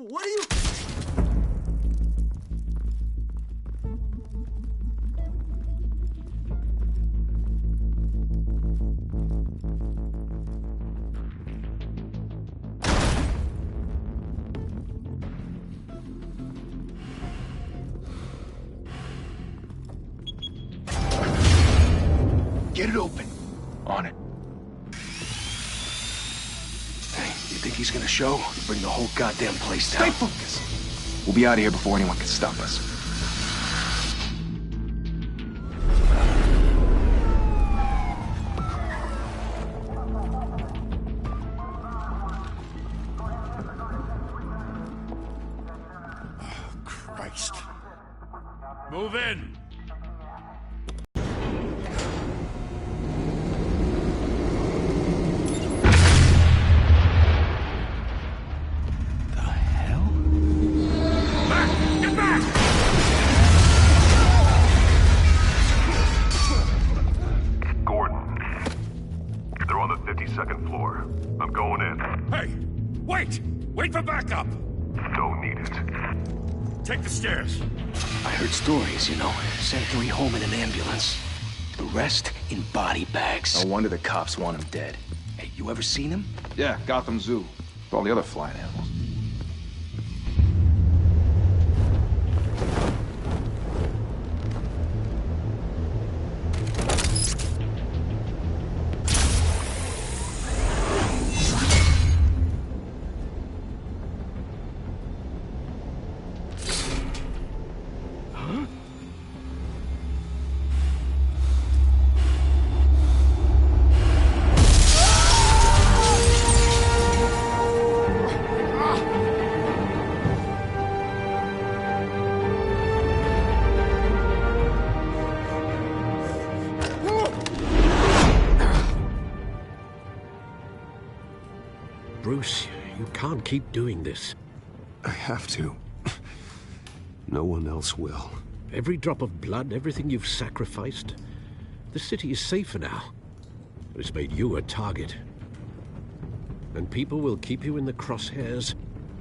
What are you... Get it open. On it. Hey, you think he's gonna show? Bring the whole goddamn place down. Stay focused. We'll be out of here before anyone can stop us. Oh, Christ. Move in! Second floor. I'm going in. Hey! Wait! Wait for backup! Don't need it. Take the stairs. I heard stories, you know. Sent 3 home in an ambulance. The rest in body bags. No wonder the cops want him dead. Hey, you ever seen him? Yeah, Gotham Zoo. With all the other flying animals. Bruce, you can't keep doing this. I have to. No one else will. Every drop of blood, everything you've sacrificed. The city is safer now. It's made you a target. And people will keep you in the crosshairs.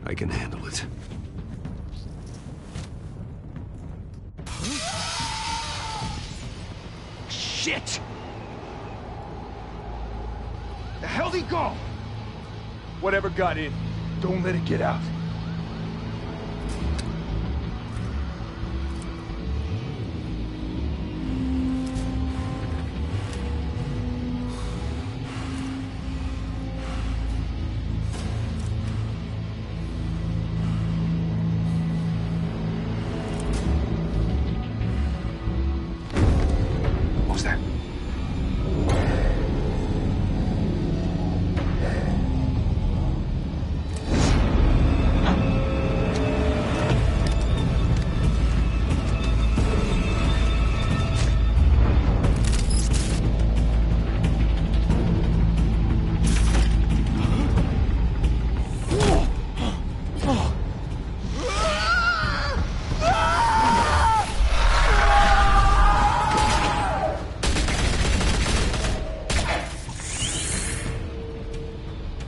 I can handle it. Shit! The hell'd he go? Whatever got in, Don't let it get out. what was that?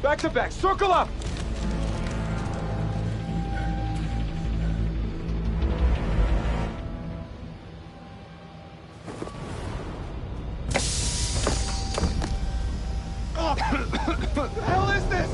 Back to back, circle up! What the hell is this?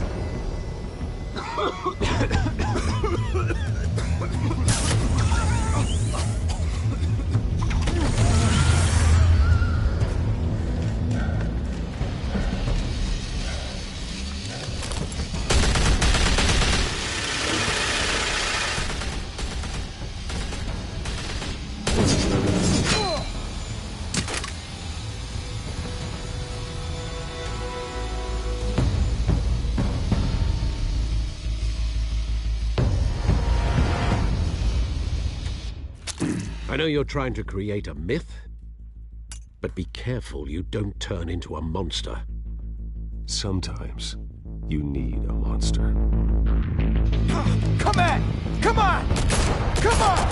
I know you're trying to create a myth, but be careful you don't turn into a monster. Sometimes you need a monster. Come on! Come on! Come on!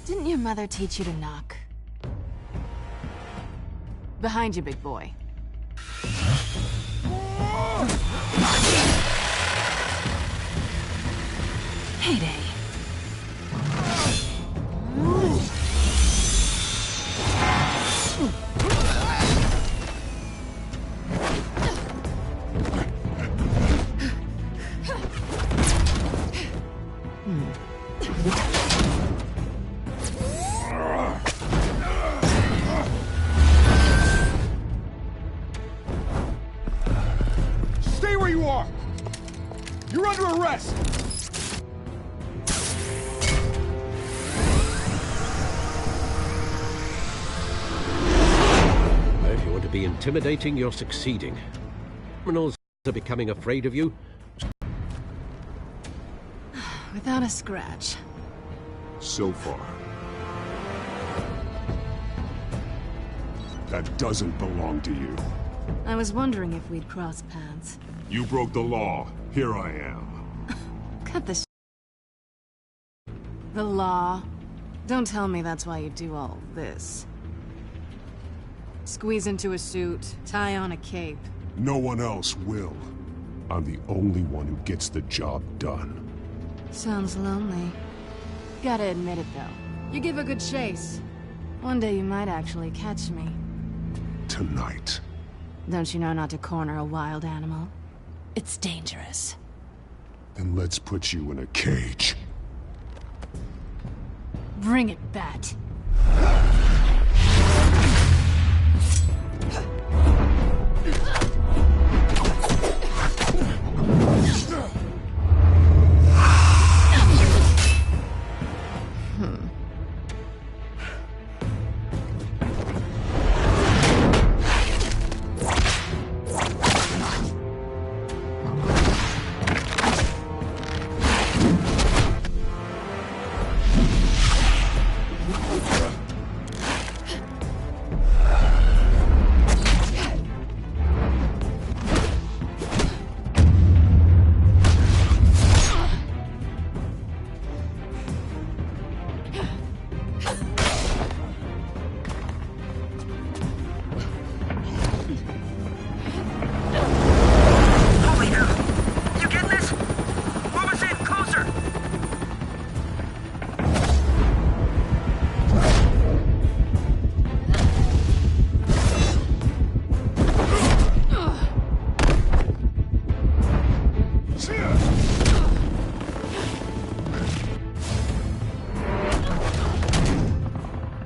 Didn't your mother teach you to knock? Behind you, big boy. Heyday. Stay where you are! You're under arrest! If you want to be intimidating, you're succeeding. Criminals are becoming afraid of you. Without a scratch. So far. That doesn't belong to you. I was wondering if we'd cross paths. You broke the law. Here I am. Cut the The law. Don't tell me that's why you do all this. Squeeze into a suit, tie on a cape. No one else will. I'm the only one who gets the job done. Sounds lonely. Gotta admit it, though. You give a good chase. One day you might actually catch me. Tonight. Don't you know not to corner a wild animal? It's dangerous. Then let's put you in a cage. Bring it, Bat.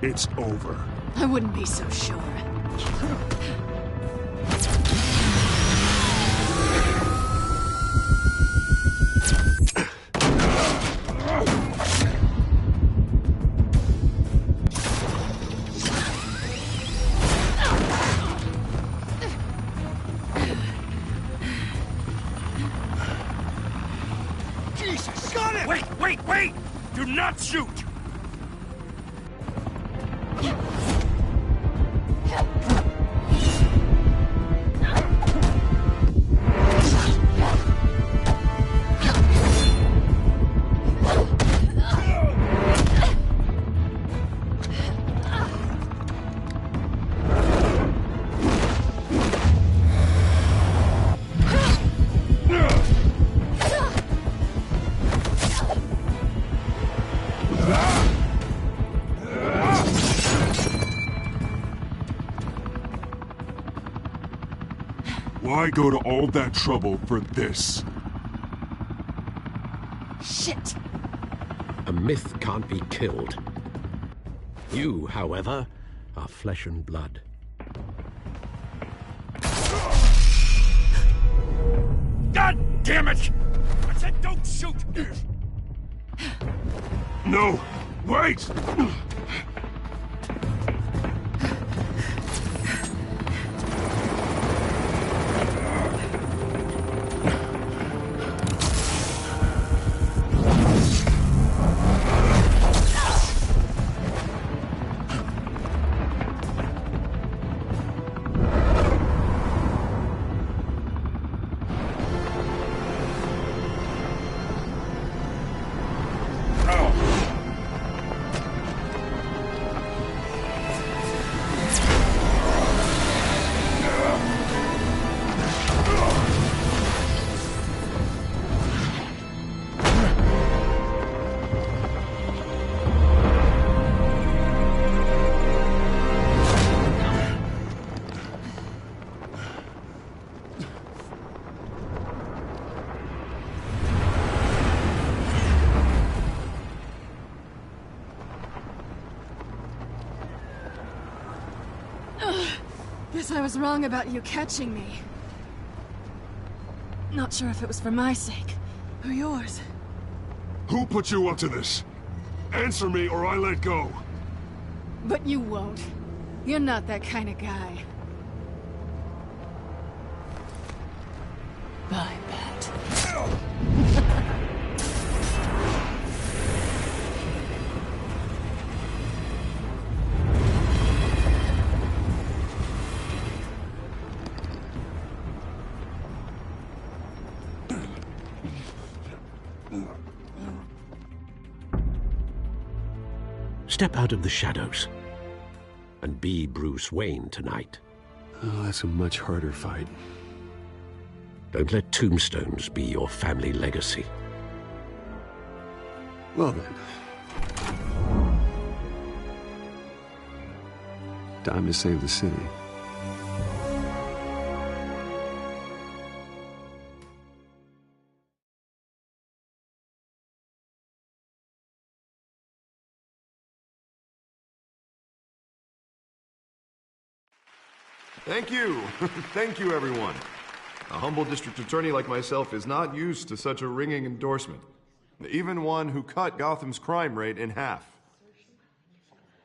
It's over. I wouldn't be so sure. Jesus, got it! Wait! Do not shoot! Why go to all that trouble for this? Shit! A myth can't be killed. You, however, are flesh and blood. God damn it! I said don't shoot! No! Wait! Guess I was wrong about you catching me. Not sure if it was for my sake, or yours. Who put you up to this? Answer me or I let go. But you won't. You're not that kind of guy. Bye, Bat. Step out of the shadows and be Bruce Wayne tonight. Oh, that's a much harder fight. Don't let tombstones be your family legacy. Well then. Time to save the city. Thank you. Thank you, everyone. A humble district attorney like myself is not used to such a ringing endorsement. Even one who cut Gotham's crime rate in half.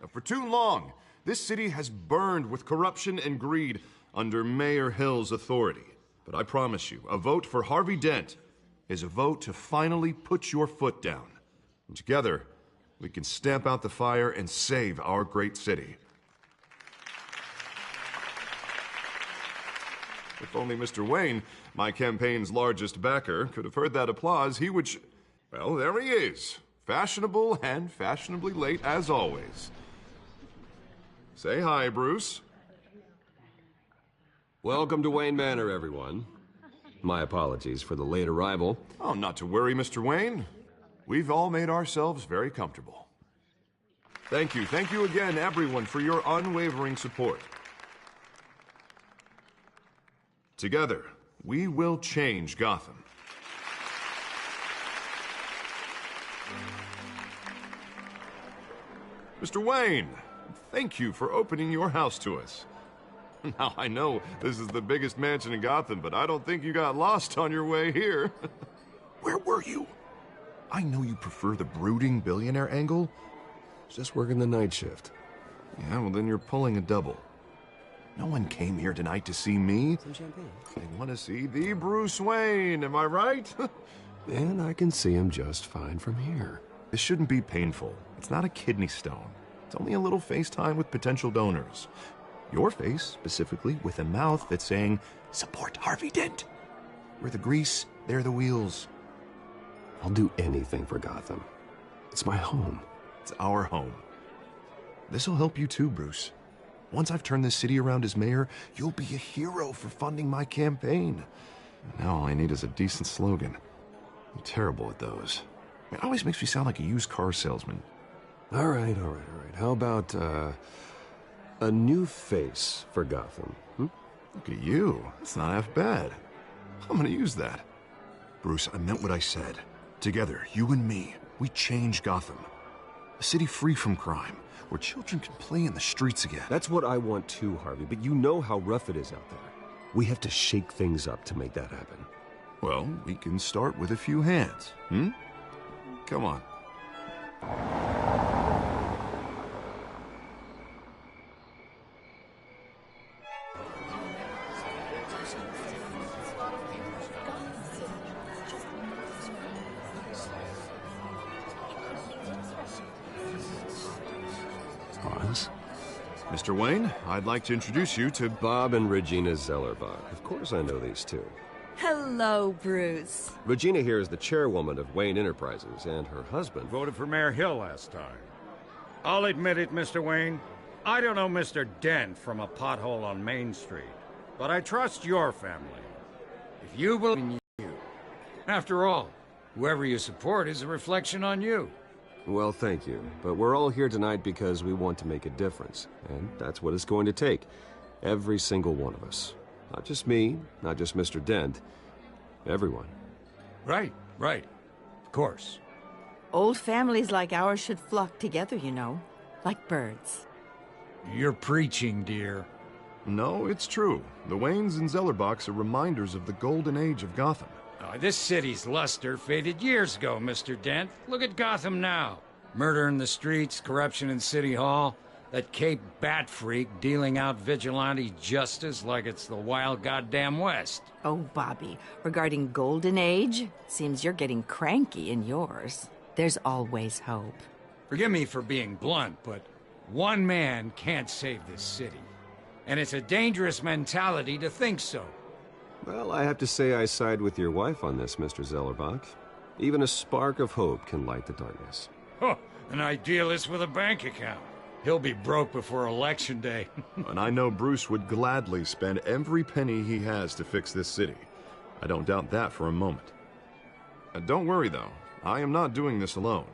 For too long, this city has burned with corruption and greed under Mayor Hill's authority. But I promise you, a vote for Harvey Dent is a vote to finally put your foot down. And together, we can stamp out the fire and save our great city. If only Mr. Wayne, my campaign's largest backer, could have heard that applause, he would well, there he is. Fashionable and fashionably late as always. Say hi, Bruce. Welcome to Wayne Manor, everyone. My apologies for the late arrival. Oh, not to worry, Mr. Wayne. We've all made ourselves very comfortable. Thank you again, everyone, for your unwavering support. Together, we will change Gotham. Mr. Wayne, thank you for opening your house to us. Now, I know this is the biggest mansion in Gotham, but I don't think you got lost on your way here. Where were you? I know you prefer the brooding billionaire angle. Just working the night shift. Yeah, well, then you're pulling a double. No one came here tonight to see me. Some champagne. They want to see the Bruce Wayne, am I right? And I can see him just fine from here. This shouldn't be painful. It's not a kidney stone. It's only a little FaceTime with potential donors. Your face, specifically, with a mouth that's saying, support Harvey Dent. We're the grease, they're the wheels. I'll do anything for Gotham. It's my home. It's our home. This'll help you too, Bruce. Once I've turned this city around as mayor, you'll be a hero for funding my campaign. Now all I need is a decent slogan. I'm terrible at those. It always makes me sound like a used car salesman. All right. How about, a new face for Gotham? Look at you. That's not half bad. I'm gonna use that. Bruce, I meant what I said. Together, you and me, we change Gotham. A city free from crime, where children can play in the streets again. That's what I want too, Harvey, but you know how rough it is out there. We have to shake things up to make that happen. Well, we can start with a few hands, Come on. Pause. Mr. Wayne, I'd like to introduce you to Bob and Regina Zellerbach. Of course I know these two. Hello, Bruce. Regina here is the chairwoman of Wayne Enterprises, and her husband Voted for Mayor Hill last time. I'll admit it, Mr. Wayne. I don't know Mr. Dent from a pothole on Main Street, but I trust your family. If you believe in you. After all, whoever you support is a reflection on you. Well, thank you. But we're all here tonight because we want to make a difference. And that's what it's going to take. Every single one of us. Not just me, not just Mr. Dent. Everyone. Right. Of course. Old families like ours should flock together, you know. Like birds. You're preaching, dear. No, it's true. The Waynes and Zellerbachs are reminders of the golden age of Gotham. Oh, this city's luster faded years ago, Mr. Dent. Look at Gotham now. Murder in the streets, corruption in City Hall, that Cape Bat freak dealing out vigilante justice like it's the wild goddamn West. Oh, Bobby, regarding Golden Age, seems you're getting cranky in yours. There's always hope. Forgive me for being blunt, but one man can't save this city. And it's a dangerous mentality to think so. Well, I have to say I side with your wife on this, Mr. Zellerbach. Even a spark of hope can light the darkness. Huh, an idealist with a bank account. He'll be broke before Election Day. And I know Bruce would gladly spend every penny he has to fix this city. I don't doubt that for a moment. Don't worry, though. I am not doing this alone.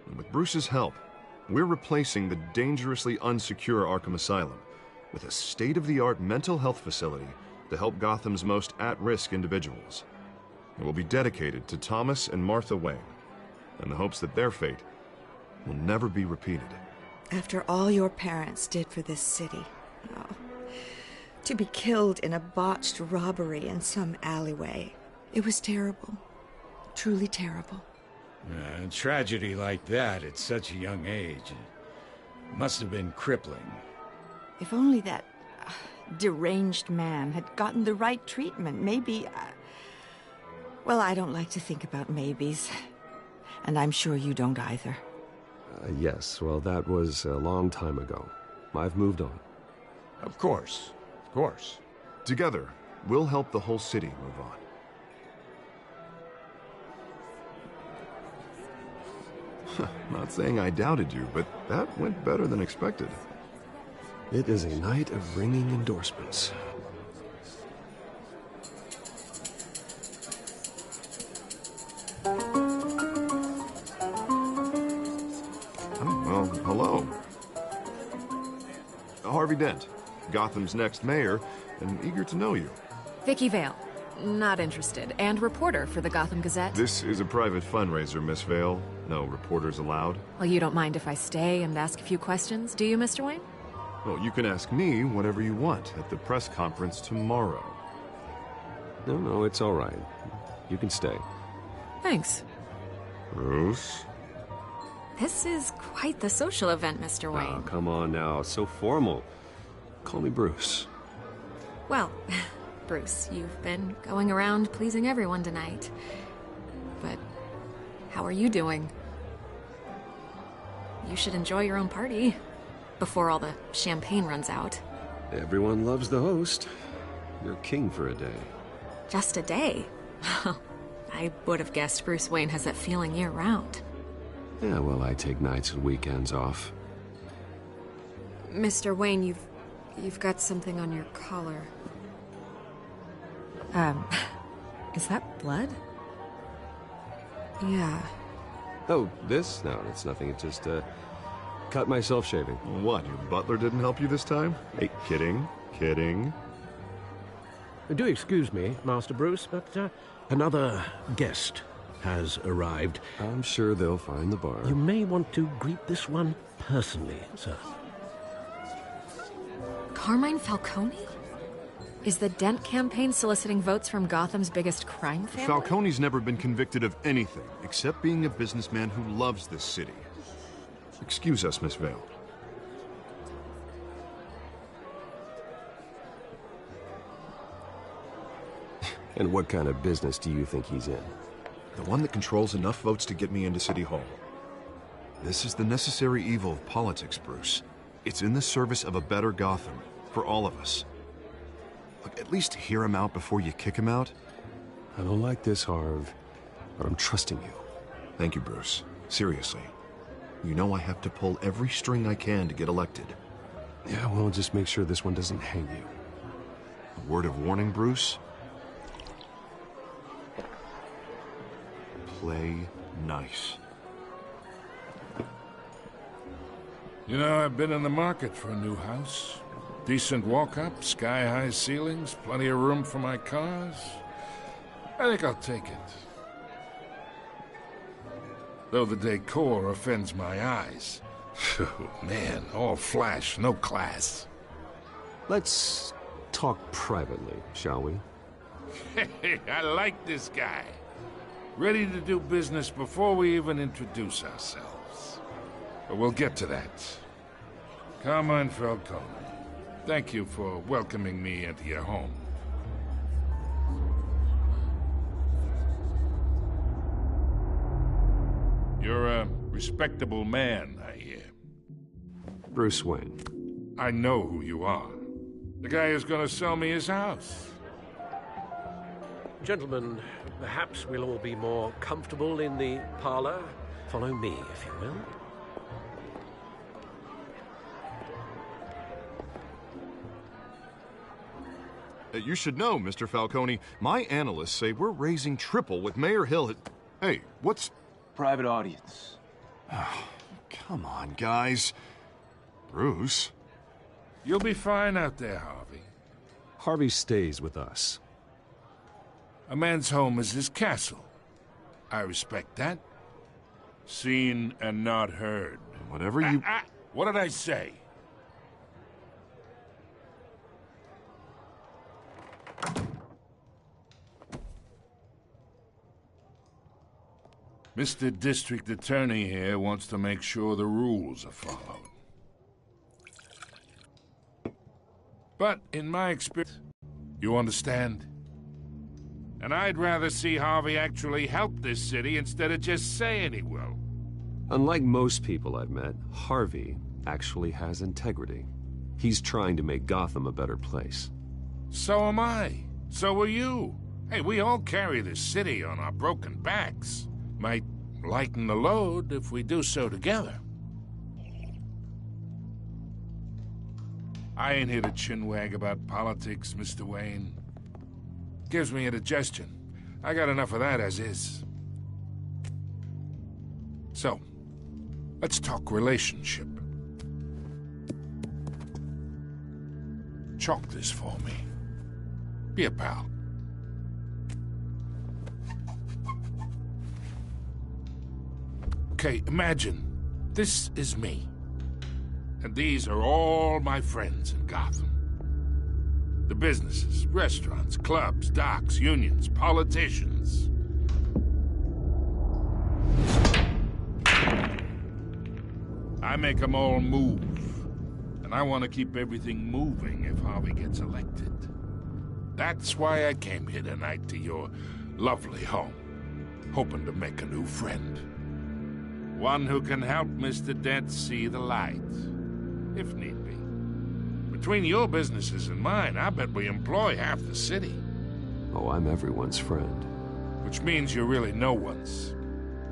And with Bruce's help, we're replacing the dangerously unsecure Arkham Asylum with a state-of-the-art mental health facility to help Gotham's most at-risk individuals. It will be dedicated to Thomas and Martha Wayne, in the hopes that their fate will never be repeated. After all your parents did for this city, to be killed in a botched robbery in some alleyway, it was terrible. Truly terrible. A tragedy like that at such a young age must have been crippling. If only that deranged man had gotten the right treatment, maybe... Well, I don't like to think about maybes. And I'm sure you don't either. Yes, well, that was a long time ago. I've moved on. Of course. Of course. Together, we'll help the whole city move on. Not saying I doubted you, but that went better than expected. It is a night of ringing endorsements. Well, hello. Harvey Dent, Gotham's next mayor, and eager to know you. Vicky Vale. Not interested. And reporter for the Gotham Gazette. This is a private fundraiser, Miss Vale. No reporters allowed. Well, you don't mind if I stay and ask a few questions, do you, Mr. Wayne? Well, you can ask me whatever you want at the press conference tomorrow. No, it's all right. You can stay. Thanks. Bruce? This is quite the social event, Mr. Wayne. Oh, come on now. So formal. Call me Bruce. Well, Bruce, you've been going around pleasing everyone tonight. But how are you doing? You should enjoy your own party before all the champagne runs out. Everyone loves the host. You're king for a day. Just a day? I would have guessed Bruce Wayne has that feeling year-round. Yeah, well, I take nights and weekends off. Mr. Wayne, you've got something on your collar. Is that blood? Yeah. Oh, this? No, it's nothing. It just, cut myself shaving. What, your butler didn't help you this time? Hey, kidding. Do excuse me, Master Bruce, but another guest has arrived. I'm sure they'll find the bar. You may want to greet this one personally, sir. Carmine Falcone? Is the Dent campaign soliciting votes from Gotham's biggest crime family? Falcone's never been convicted of anything, except being a businessman who loves this city. Excuse us, Miss Vale. And what kind of business do you think he's in? The one that controls enough votes to get me into City Hall. This is the necessary evil of politics, Bruce. It's in the service of a better Gotham, for all of us. Look, at least hear him out before you kick him out. I don't like this, Harv, but I'm trusting you. Thank you, Bruce. Seriously. You know I have to pull every string I can to get elected. Yeah, well, just make sure this one doesn't hang you. A word of warning, Bruce? Play nice. You know, I've been in the market for a new house. Decent walk-up, sky-high ceilings, plenty of room for my cars. I think I'll take it. Though the decor offends my eyes. Oh, man, all flash, no class. Let's talk privately, shall we? Hey, I like this guy. Ready to do business before we even introduce ourselves. But we'll get to that. Carmine Falcone, thank you for welcoming me into your home. You're a respectable man, I hear. Bruce Wayne. I know who you are. The guy who's gonna sell me his house. Gentlemen, perhaps we'll all be more comfortable in the parlor. Follow me, if you will. You should know, Mr. Falcone, my analysts say we're raising triple with Mayor Hill. Hey, what's... Private audience. Oh, come on, guys. Bruce? You'll be fine out there, Harvey. Harvey stays with us. A man's home is his castle. I respect that. Seen and not heard. Whatever you... What did I say? Mr. District Attorney here wants to make sure the rules are followed. But in my experience, you understand? And I'd rather see Harvey actually help this city instead of just saying he will. Unlike most people I've met, Harvey actually has integrity. He's trying to make Gotham a better place. So am I. So are you. Hey, we all carry this city on our broken backs. Might lighten the load if we do so together. I ain't here to chinwag about politics, Mr. Wayne. Gives me indigestion. I got enough of that as is. So, let's talk relationship. Chalk this for me. Be a pal. Okay, imagine this is me. And these are all my friends in Gotham. The businesses, restaurants, clubs, docks, unions, politicians. I make them all move. And I want to keep everything moving if Harvey gets elected. That's why I came here tonight to your lovely home, hoping to make a new friend. One who can help Mr. Dent see the light, if need be. Between your businesses and mine, I bet we employ half the city. Oh, I'm everyone's friend. Which means you're really no one's.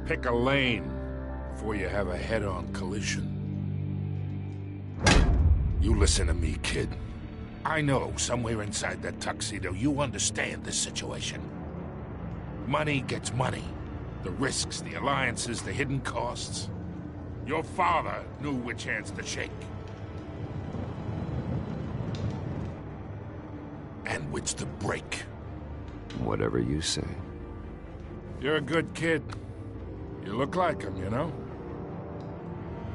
Pick a lane before you have a head-on collision. You listen to me, kid. I know somewhere inside that tuxedo you understand this situation. Money gets money. The risks, the alliances, the hidden costs. Your father knew which hands to shake. And which to break. Whatever you say. You're a good kid. You look like him, you know?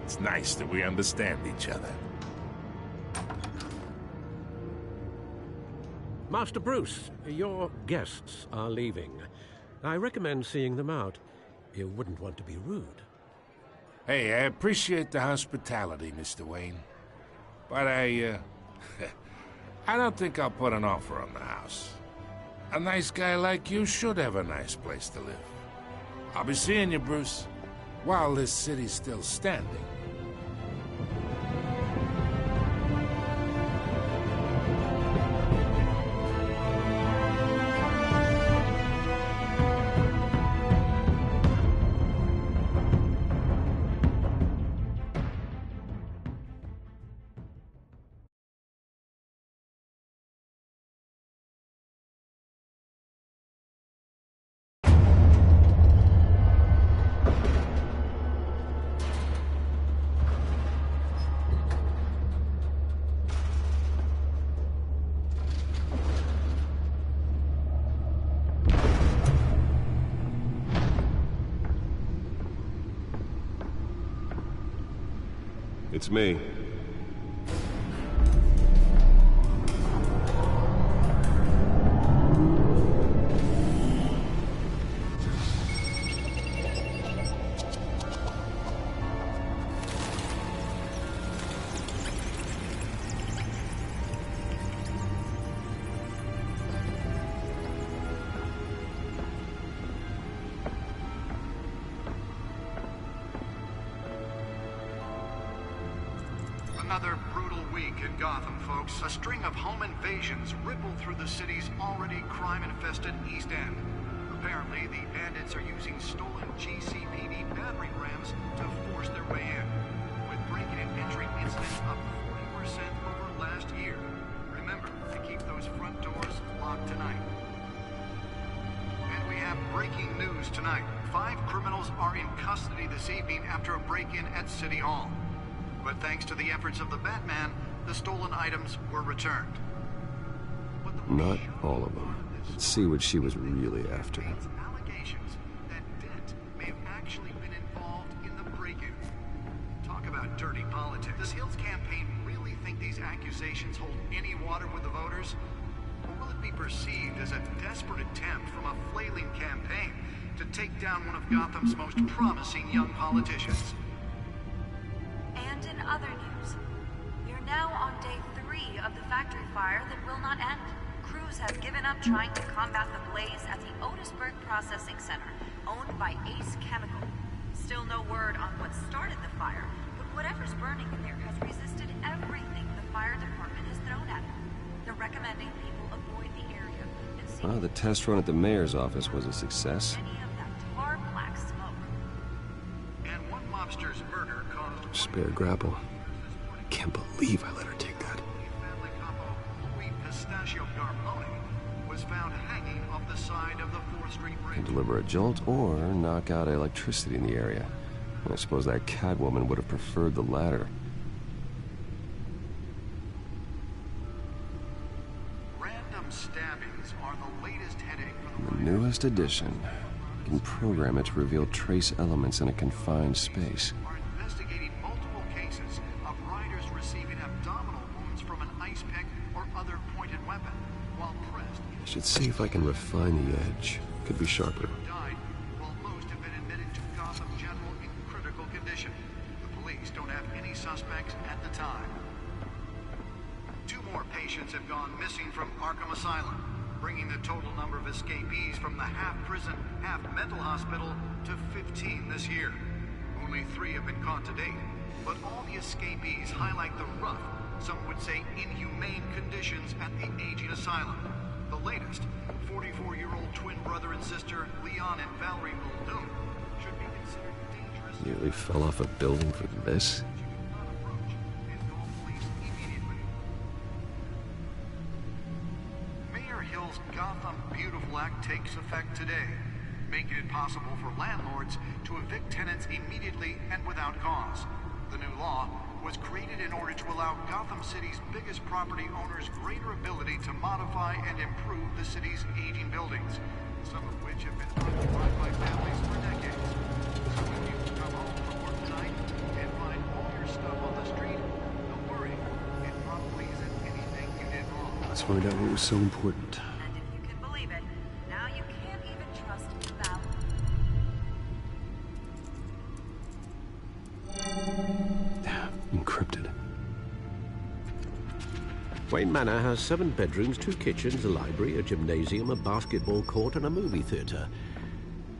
It's nice that we understand each other. Master Bruce, your guests are leaving. I recommend seeing them out. You wouldn't want to be rude. Hey, I appreciate the hospitality, Mr. Wayne. But I don't think I'll put an offer on the house. A nice guy like you should have a nice place to live. I'll be seeing you, Bruce, while this city's still standing. It's me. Another brutal week in Gotham, folks. A string of home invasions ripple through the city's already crime-infested East End. Apparently, the bandits are using stolen GCPD battering rams to force their way in, with break-in and entry incidents up 40% over last year. Remember to keep those front doors locked tonight. And we have breaking news tonight. 5 criminals are in custody this evening after a break-in at City Hall. But thanks to the efforts of the Batman, the stolen items were returned. Not all of them. Let's see what she was really after. Allegations that Dent may have actually been involved in the break-in. Talk about dirty politics. Does Hill's campaign really think these accusations hold any water with the voters? Or will it be perceived as a desperate attempt from a flailing campaign to take down one of Gotham's most promising young politicians? And in other news, we're now on day 3 of the factory fire that will not end. Crews have given up trying to combat the blaze at the Otisburg Processing Center, owned by Ace Chemical. Still no word on what started the fire, but whatever's burning in there has resisted everything the fire department has thrown at it. They're recommending people avoid the area and see Well, the test run at the mayor's office was a success. any of that tar black smoke. And one mobster's murder caused Spare grapple. I can't believe I let her take that. family capo Louis Pistachio Garmoni was found hanging off the side of the 4th Street Bridge. Deliver a jolt or knock out electricity in the area. I suppose that Catwoman would have preferred the latter. Random stabbings are the latest headache for The newest addition. You can program it to reveal trace elements in a confined space. are investigating multiple cases of riders receiving abdominal wounds from an ice pick or other pointed weapon, while pressed I should see if I can refine the edge. Could be sharper. died, while most have been admitted to Gotham General in critical condition. The police don't have any suspects at the time. 2 more patients have gone missing from Arkham Asylum, bringing the total number of escapees from the half-prison, half-mental hospital to 15 this year. Only 3 have been caught to date, but all the escapees highlight the rough, some would say inhumane conditions at the aging asylum. The latest, 44-year-old twin brother and sister Leon and Valerie Muldoon, should be considered dangerous. Nearly fell off a building for this. Mayor Hill's Gotham Beautiful Act takes effect today, making it possible for landlords to evict tenants immediately and without cause. The new law was created in order to allow Gotham City's biggest property owners greater ability to modify and improve the city's aging buildings, some of which have been occupied by families for decades. So if you come home from work tonight and find all your stuff on the street, don't worry. It probably isn't anything you did wrong. Let's find out what was so important. And if you can believe it, now you can't even trust Val. Encrypted. Wayne Manor has 7 bedrooms, 2 kitchens, a library, a gymnasium, a basketball court, and a movie theater.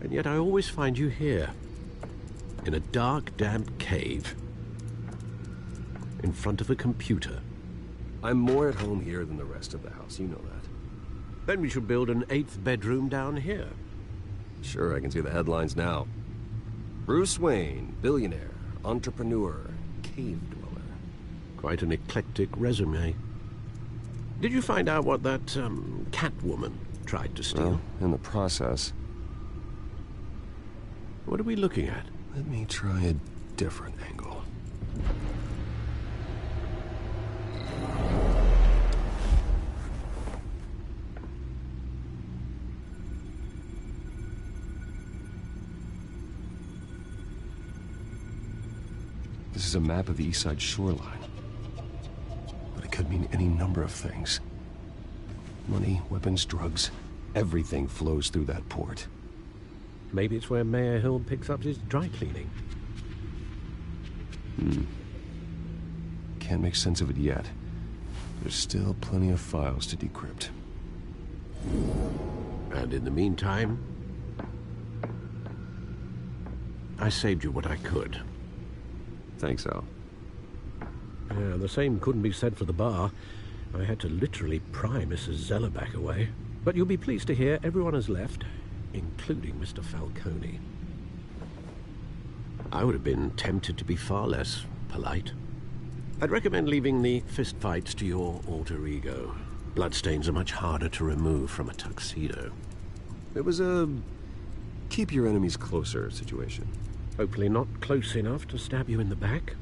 And yet I always find you here, in a dark, damp cave, in front of a computer. I'm more at home here than the rest of the house, you know that. Then we should build an 8th bedroom down here. Sure, I can see the headlines now. Bruce Wayne, billionaire, entrepreneur, cave dweller. Quite an eclectic resume. Did you find out what that, Catwoman tried to steal? Well, in the process. What are we looking at? Let me try a different angle. This is a map of the East Side shoreline. But it could mean any number of things. Money, weapons, drugs, everything flows through that port. Maybe it's where Mayor Hill picks up his dry cleaning. Can't make sense of it yet. There's still plenty of files to decrypt. And in the meantime, I saved you what I could. Thanks, Al. Yeah, the same couldn't be said for the bar. I had to literally pry Mrs. Zellerback away. But you'll be pleased to hear everyone has left, including Mr. Falcone. I would have been tempted to be far less polite. I'd recommend leaving the fistfights to your alter ego. Bloodstains are much harder to remove from a tuxedo. It was a keep your enemies closer situation. Hopefully not close enough to stab you in the back.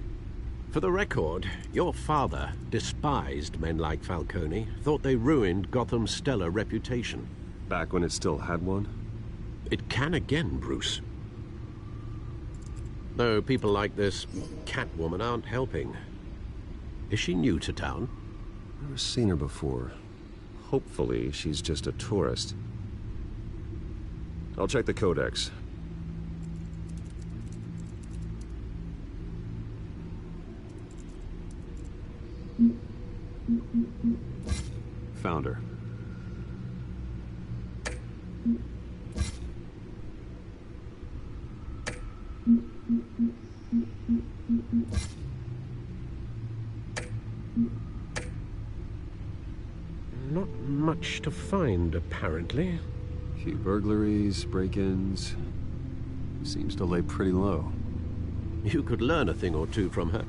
For the record, your father despised men like Falcone, thought they ruined Gotham's stellar reputation. Back when it still had one? It can again, Bruce. Though people like this Catwoman aren't helping. Is she new to town? Never seen her before. Hopefully, she's just a tourist. I'll check the codex. Found her. Not much to find, apparently. Few burglaries, break-ins. Seems to lay pretty low. You could learn a thing or two from her.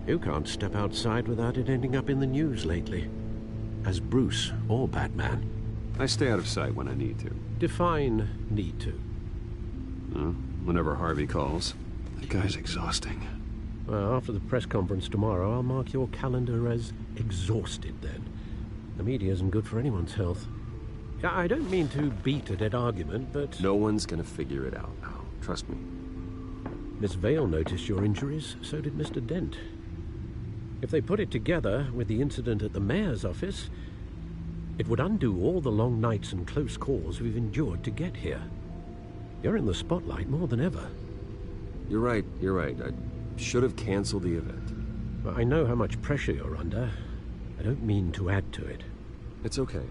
You can't step outside without it ending up in the news lately. As Bruce or Batman. I stay out of sight when I need to. Define need to. Whenever Harvey calls. That guy's exhausting. Well, after the press conference tomorrow, I'll mark your calendar as exhausted then. The media isn't good for anyone's health. I don't mean to beat a dead argument, but... No one's gonna figure it out now. Trust me. Miss Vale noticed your injuries, so did Mr. Dent. If they put it together with the incident at the mayor's office, it would undo all the long nights and close calls we've endured to get here. You're in the spotlight more than ever. You're right. I should have canceled the event. Well, I know how much pressure you're under. I don't mean to add to it. It's okay.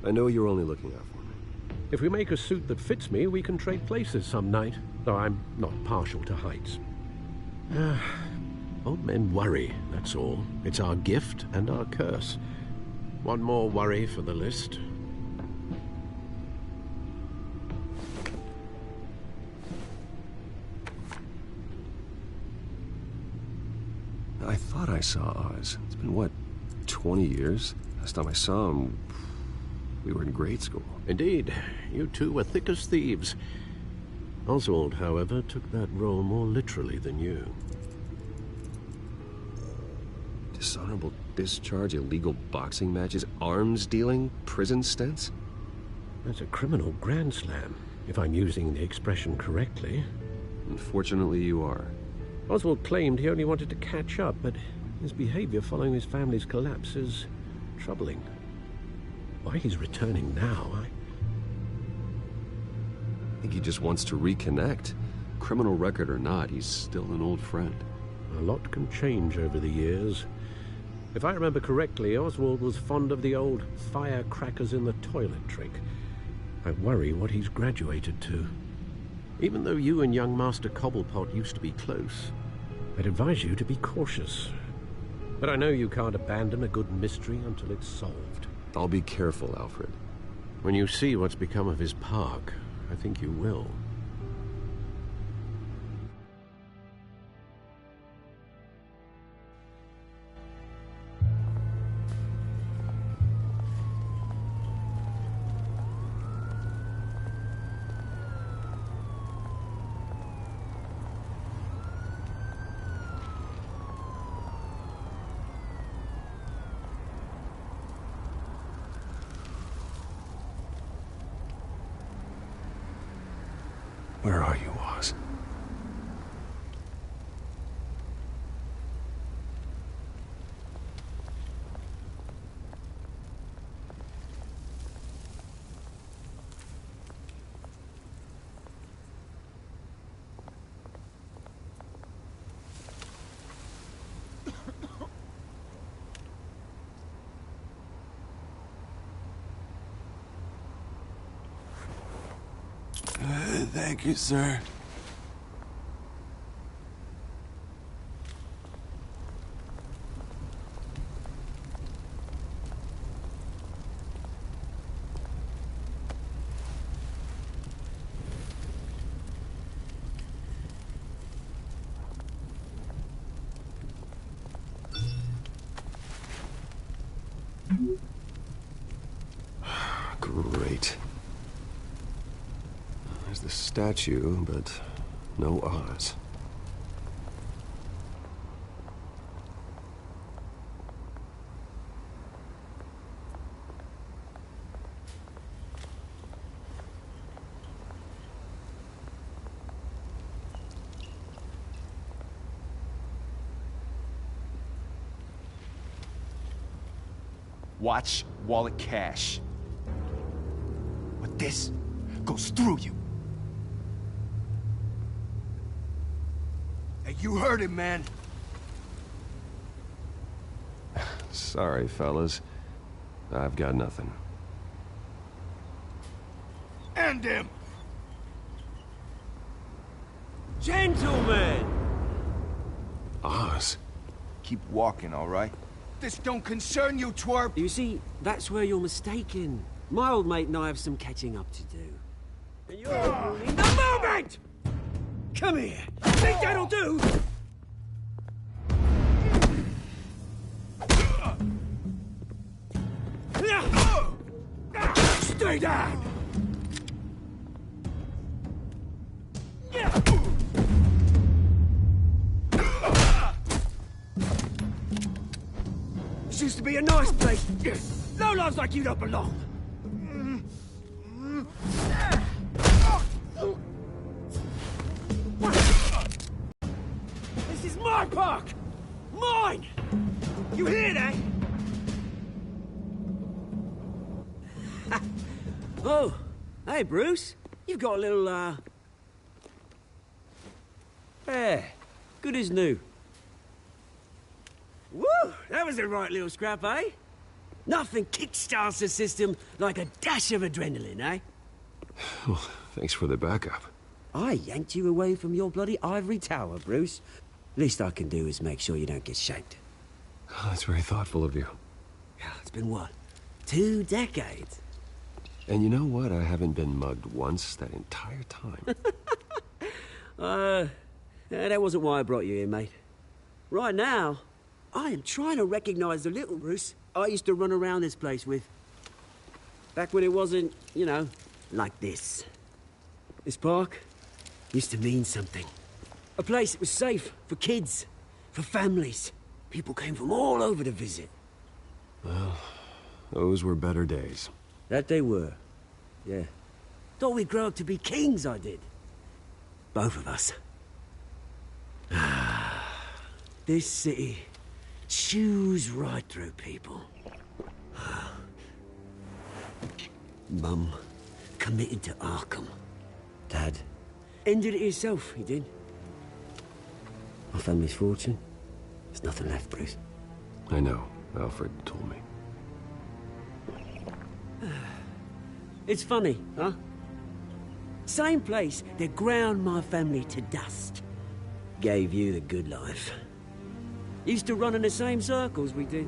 I know you're only looking out for me. If we make a suit that fits me, we can trade places some night, though I'm not partial to heights. Old men worry, that's all. It's our gift and our curse. One more worry for the list. I thought I saw Oz. It's been, what, 20 years? Last time I saw him, we were in grade school. Indeed. You two were thick as thieves. Oswald, however, took that role more literally than you. Dishonorable discharge, illegal boxing matches, arms dealing, prison stints? That's a criminal grand slam, if I'm using the expression correctly. Unfortunately, you are. Oswald claimed he only wanted to catch up, but his behavior following his family's collapse is troubling. Why he's returning now, I think he just wants to reconnect. Criminal record or not, he's still an old friend. A lot can change over the years. If I remember correctly, Oswald was fond of the old firecrackers in the toilet trick. I worry what he's graduated to. Even though you and young Master Cobblepot used to be close, I'd advise you to be cautious. But I know you can't abandon a good mystery until it's solved. I'll be careful, Alfred. When you see what's become of his park, I think you will. Where are you, Oz? Thank you, sir. Great. There's the statue, but no Oz. Watch wallet cash. But this goes through you. Hey, you heard him, man. Sorry, fellas. I've got nothing. End him! Gentlemen! Oz? Keep walking, all right? This don't concern you, twerp! You see, that's where you're mistaken. My old mate and I have some catching up to do. And you're ruining the moment! Come here! Think that'll do? Stay down! This used to be a nice place. Lowlifes like you don't belong. This is my park! Mine! You hear that? Oh, hey, Bruce. You've got a little, Yeah, good as new. Woo! That was a right little scrap, eh? Nothing kickstarts the system like a dash of adrenaline, eh? Well, thanks for the backup. I yanked you away from your bloody ivory tower, Bruce. Least I can do is make sure you don't get shanked. Oh, that's very thoughtful of you. Yeah, it's been what? 2 decades? And you know what? I haven't been mugged once that entire time. That wasn't why I brought you here, mate. Right now, I am trying to recognize the little Bruce I used to run around this place with. Back when it wasn't, you know, like this. This park used to mean something. A place that was safe for kids, for families. People came from all over to visit. Well, those were better days. That they were. Yeah. Thought we'd grow up to be kings, I did. Both of us. This city chews right through people. Mum committed to Arkham. Dad ended it himself, he did. My family's fortune. There's nothing left, Bruce. I know. Alfred told me. It's funny, huh? Same place that ground my family to dust. Gave you the good life. Used to run in the same circles we did.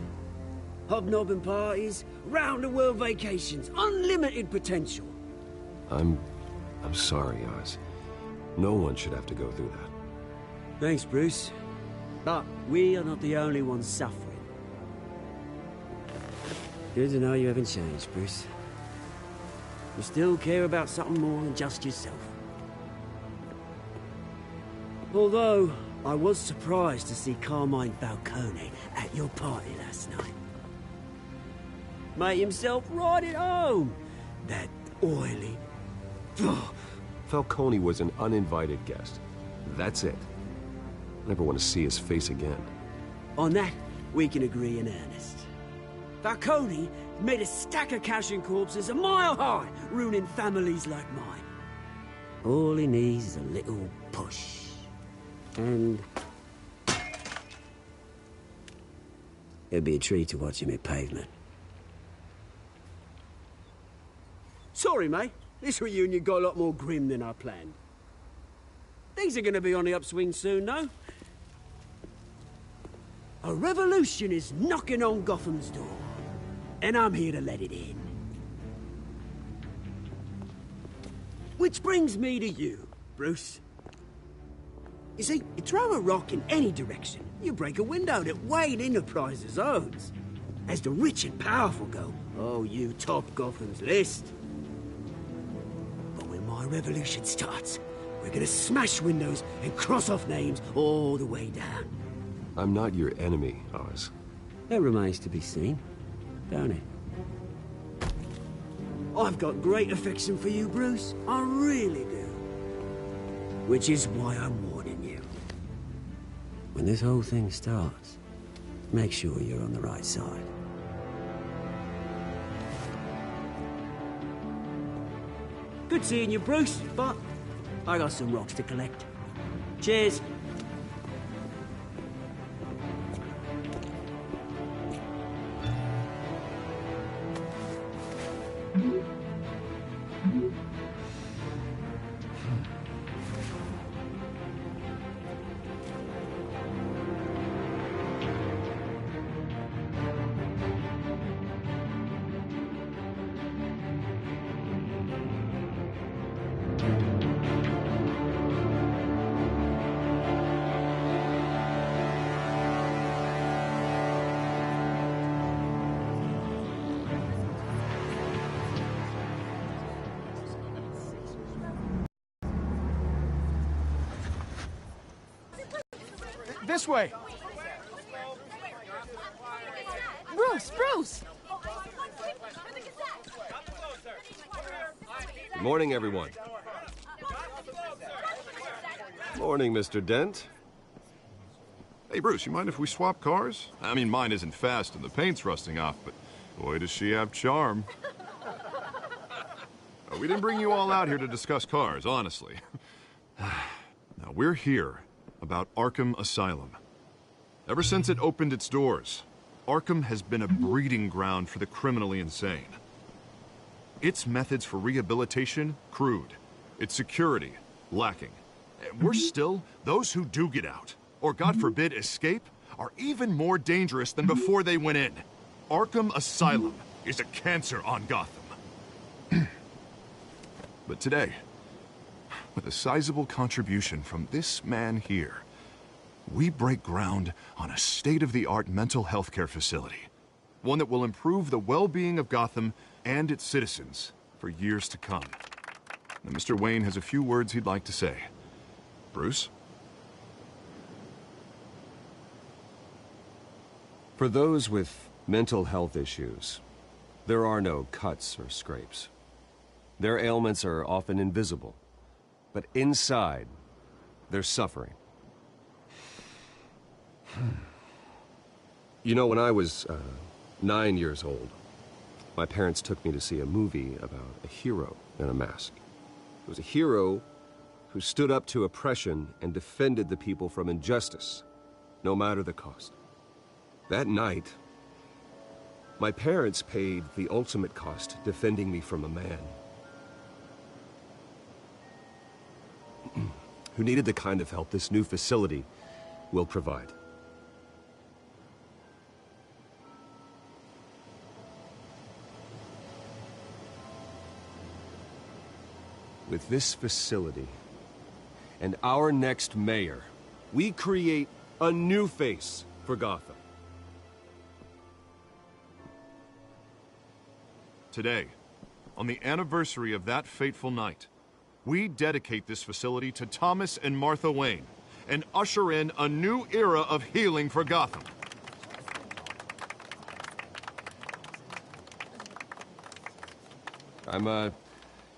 Hobnobbing parties, round-the-world vacations, unlimited potential. I'm sorry, Oz. No one should have to go through that. Thanks, Bruce. But we are not the only ones suffering. Good to know you haven't changed, Bruce. You still care about something more than just yourself. Although, I was surprised to see Carmine Falcone at your party last night. Made himself right at home. That oily... Falcone was an uninvited guest. That's it. I never want to see his face again. On that, we can agree in earnest. Falcone made a stack of cash and corpses a mile high, ruining families like mine. All he needs is a little push. And... it'd be a treat to watch him hit pavement. Sorry, mate. This reunion got a lot more grim than I planned. Things are gonna be on the upswing soon, though. A revolution is knocking on Gotham's door. And I'm here to let it in. Which brings me to you, Bruce. You see, you throw a rock in any direction, you break a window that Wayne Enterprises owns. As the rich and powerful go, oh, you top Gotham's list. But when my revolution starts, we're gonna smash windows and cross off names all the way down. I'm not your enemy, Oz. That remains to be seen, don't it? I've got great affection for you, Bruce. I really do. Which is why I'm warning you. When this whole thing starts, make sure you're on the right side. Good seeing you, Bruce, but I got some rocks to collect. Cheers. This way! Bruce! Good morning, everyone. Morning, Mr. Dent. Hey, Bruce, you mind if we swap cars? I mean, mine isn't fast and the paint's rusting off, but boy, does she have charm. We didn't bring you all out here to discuss cars, honestly. Now, we're here about Arkham Asylum. Ever since it opened its doors, Arkham has been a breeding ground for the criminally insane. Its methods for rehabilitation, crude. Its security, lacking. Worse still, those who do get out, or God forbid escape, are even more dangerous than before they went in. Arkham Asylum is a cancer on Gotham. But today, with a sizable contribution from this man here, we break ground on a state-of-the-art mental health care facility. One that will improve the well-being of Gotham and its citizens for years to come. Now, Mr. Wayne has a few words he'd like to say. Bruce? For those with mental health issues, there are no cuts or scrapes. Their ailments are often invisible. But inside, they're suffering. You know, when I was 9 years old, my parents took me to see a movie about a hero in a mask. It was a hero who stood up to oppression and defended the people from injustice, no matter the cost. That night, my parents paid the ultimate cost defending me from a man who needed the kind of help this new facility will provide. With this facility and our next mayor, we create a new face for Gotham. Today, on the anniversary of that fateful night, we dedicate this facility to Thomas and Martha Wayne and usher in a new era of healing for Gotham. I'm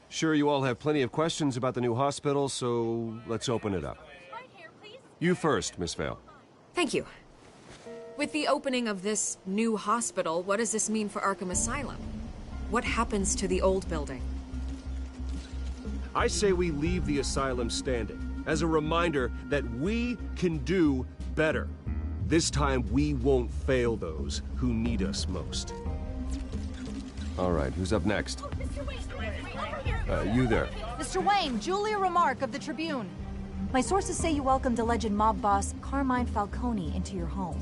sure you all have plenty of questions about the new hospital, so let's open it up. You first, Miss Vale. Thank you. With the opening of this new hospital, what does this mean for Arkham Asylum? What happens to the old building? I say we leave the asylum standing, as a reminder that we can do better. This time, we won't fail those who need us most. All right, who's up next? You there. Mr. Wayne, Julia Remark of the Tribune. My sources say you welcomed alleged mob boss Carmine Falcone into your home.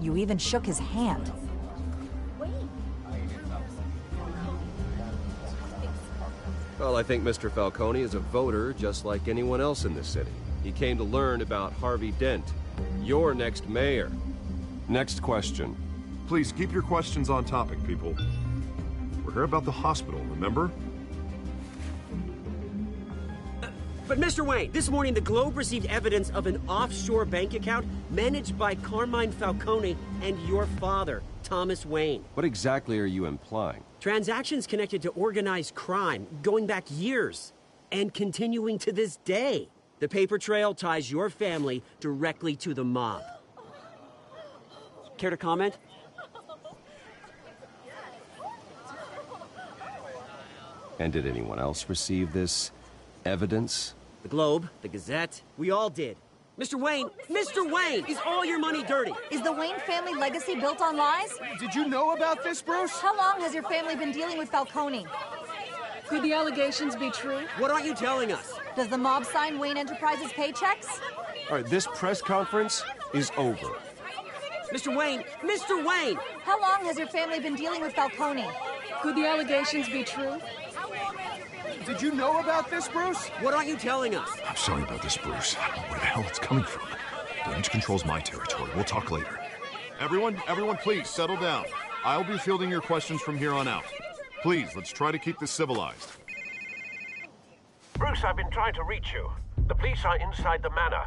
You even shook his hand. Well, I think Mr. Falcone is a voter just like anyone else in this city. He came to learn about Harvey Dent, your next mayor. Next question. Please, keep your questions on topic, people. We're here about the hospital, remember? But Mr. Wayne, this morning the Globe received evidence of an offshore bank account managed by Carmine Falcone and your father, Thomas Wayne. What exactly are you implying? Transactions connected to organized crime, going back years, and continuing to this day. The paper trail ties your family directly to the mob. Care to comment? And did anyone else receive this evidence? The Globe, the Gazette, we all did. Mr. Wayne, is all your money dirty? Is the Wayne family legacy built on lies? Did you know about this, Bruce? How long has your family been dealing with Falcone? Could the allegations be true? What aren't you telling us? Does the mob sign Wayne Enterprises paychecks? All right, this press conference is over. Mr. Wayne! How long has your family been dealing with Falcone? Could the allegations be true? Did you know about this, Bruce? What aren't you telling us? I'm sorry about this, Bruce. I don't know where the hell it's coming from. Damage control's my territory. We'll talk later. Everyone, please, settle down. I'll be fielding your questions from here on out. Please, let's try to keep this civilized. Bruce, I've been trying to reach you. The police are inside the manor.